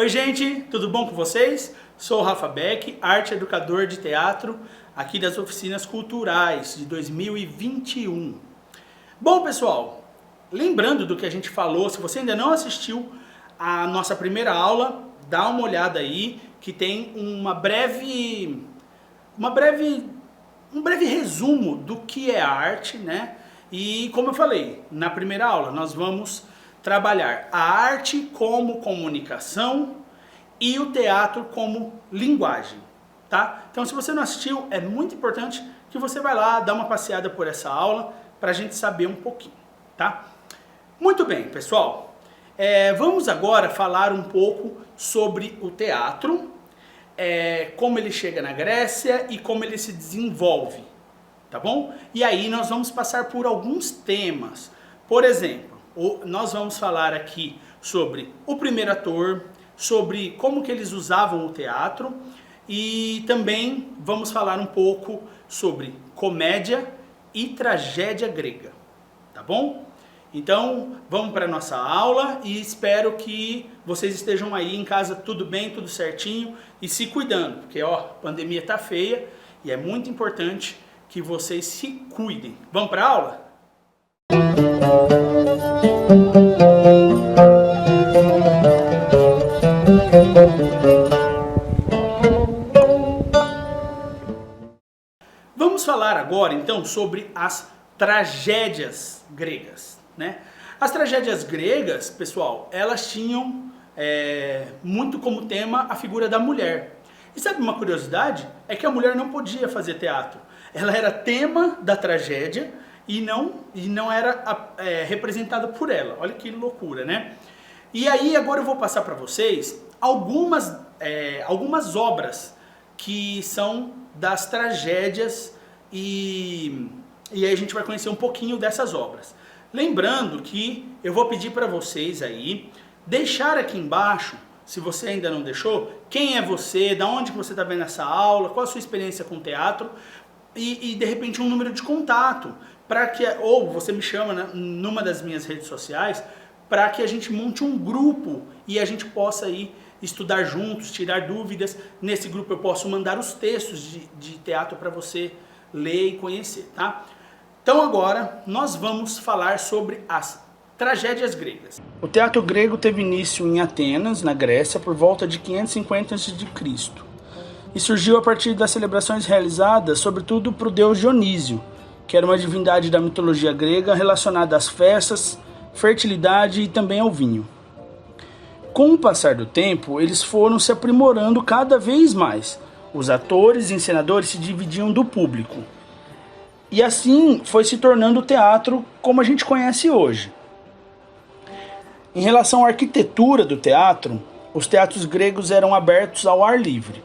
Oi gente, tudo bom com vocês? Sou o Rafa Beck, arte educador de teatro aqui das Oficinas Culturais de 2021. Bom pessoal, lembrando do que a gente falou, se você ainda não assistiu a nossa primeira aula, dá uma olhada aí que tem um breve resumo do que é arte, né? E como eu falei, na primeira aula nós vamos trabalhar a arte como comunicação e o teatro como linguagem, tá? Então se você não assistiu, é muito importante que você vá lá, dá uma passeada por essa aula para a gente saber um pouquinho, tá? Muito bem, pessoal, vamos agora falar um pouco sobre o teatro, como ele chega na Grécia e como ele se desenvolve, tá bom? E aí nós vamos passar por alguns temas, por exemplo, nós vamos falar aqui sobre o primeiro ator, sobre como que eles usavam o teatro e também vamos falar um pouco sobre comédia e tragédia grega, tá bom? Então vamos para a nossa aula e espero que vocês estejam aí em casa tudo bem, tudo certinho e se cuidando, porque ó, a pandemia tá feia e é muito importante que vocês se cuidem. Vamos para a aula? Vamos falar agora então sobre as tragédias gregas, né? As tragédias gregas, pessoal, elas tinham muito como tema a figura da mulher. E sabe uma curiosidade? É que a mulher não podia fazer teatro. Ela era tema da tragédia e não era representada por ela. Olha que loucura, né? E aí agora eu vou passar para vocês algumas obras que são das tragédias e aí a gente vai conhecer um pouquinho dessas obras. Lembrando que eu vou pedir para vocês aí deixar aqui embaixo, se você ainda não deixou, quem é você, da onde que você está vendo essa aula, qual a sua experiência com teatro e de repente um número de contato, ou você me chama numa das minhas redes sociais, para que a gente monte um grupo e a gente possa aí estudar juntos, tirar dúvidas. Nesse grupo eu posso mandar os textos de teatro para você ler e conhecer, tá? Então agora nós vamos falar sobre as tragédias gregas. O teatro grego teve início em Atenas, na Grécia, por volta de 550 a.C. e surgiu a partir das celebrações realizadas, sobretudo para o deus Dionísio, que era uma divindade da mitologia grega relacionada às festas, fertilidade e também ao vinho. Com o passar do tempo, eles foram se aprimorando cada vez mais. Os atores e encenadores se dividiam do público. E assim foi se tornando o teatro como a gente conhece hoje. Em relação à arquitetura do teatro, os teatros gregos eram abertos ao ar livre,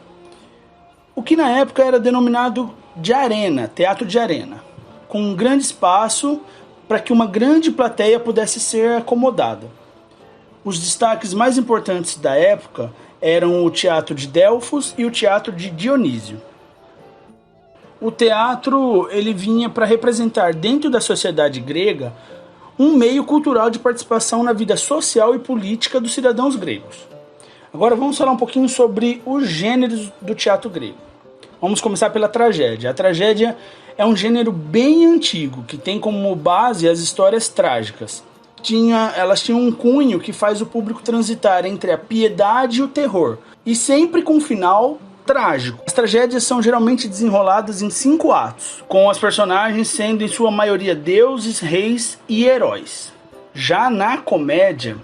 o que na época era denominado de arena, teatro de arena, com um grande espaço para que uma grande plateia pudesse ser acomodada. Os destaques mais importantes da época eram o teatro de Delfos e o teatro de Dionísio. O teatro ele vinha para representar dentro da sociedade grega um meio cultural de participação na vida social e política dos cidadãos gregos. Agora vamos falar um pouquinho sobre os gêneros do teatro grego. Vamos começar pela tragédia. A tragédia é um gênero bem antigo, que tem como base as histórias trágicas. Elas tinham um cunho que faz o público transitar entre a piedade e o terror, e sempre com um final trágico. As tragédias são geralmente desenroladas em 5 atos, com as personagens sendo em sua maioria deuses, reis e heróis. Já na comédia,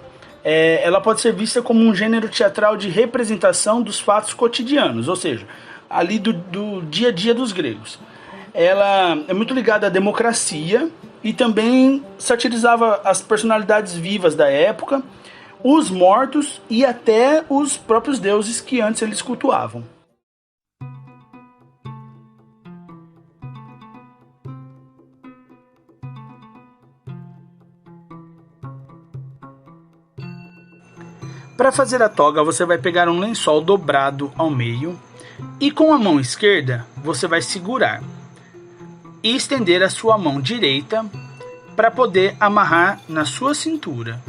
ela pode ser vista como um gênero teatral de representação dos fatos cotidianos, ou seja, ali do dia a dia dos gregos. Ela é muito ligada à democracia e também satirizava as personalidades vivas da época, os mortos e até os próprios deuses que antes eles cultuavam. Para fazer a toga, você vai pegar um lençol dobrado ao meio e com a mão esquerda você vai segurar e estender a sua mão direita para poder amarrar na sua cintura.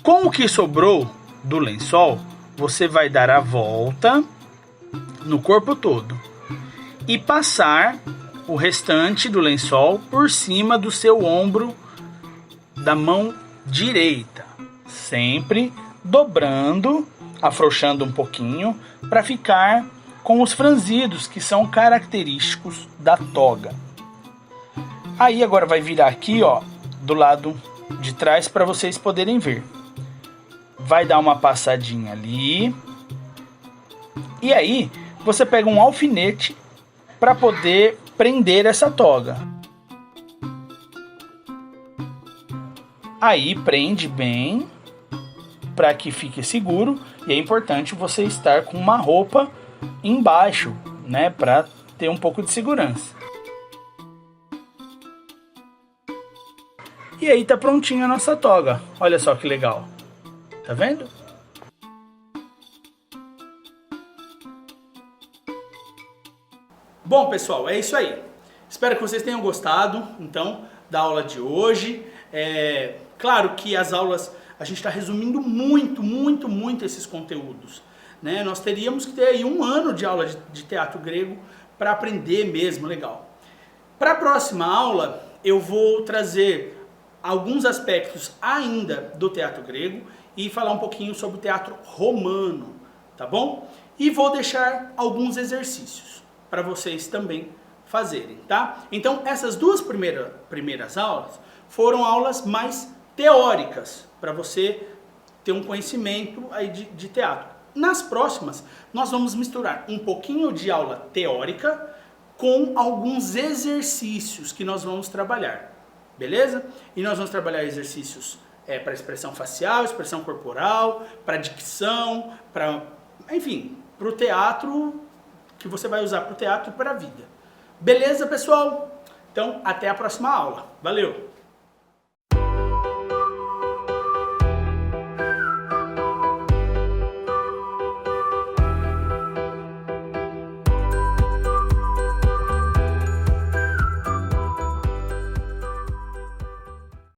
Com o que sobrou, do lençol, você vai dar a volta no corpo todo e passar o restante do lençol por cima do seu ombro da mão direita, sempre dobrando, afrouxando um pouquinho para ficar com os franzidos que são característicos da toga. Aí agora vai virar aqui, ó, do lado de trás para vocês poderem ver. Vai dar uma passadinha ali. E aí você pega um alfinete para poder prender essa toga. Aí prende bem para que fique seguro, e é importante você estar com uma roupa embaixo, né, para ter um pouco de segurança. E aí tá prontinha a nossa toga. Olha só que legal. Tá vendo? Bom, pessoal, é isso aí. Espero que vocês tenham gostado, então, da aula de hoje. Claro que as aulas, a gente está resumindo muito esses conteúdos, né? Nós teríamos que ter aí 1 ano de aula de teatro grego para aprender mesmo, legal. Para a próxima aula, eu vou trazer alguns aspectos ainda do teatro grego e falar um pouquinho sobre o teatro romano, tá bom? E vou deixar alguns exercícios para vocês também fazerem, tá? Então, essas duas primeiras aulas foram aulas mais teóricas, para você ter um conhecimento aí de teatro. Nas próximas, nós vamos misturar um pouquinho de aula teórica com alguns exercícios que nós vamos trabalhar. Beleza? E nós vamos trabalhar exercícios para expressão facial, expressão corporal, para dicção, enfim, para o teatro, que você vai usar para o teatro e para a vida. Beleza, pessoal? Então, até a próxima aula. Valeu!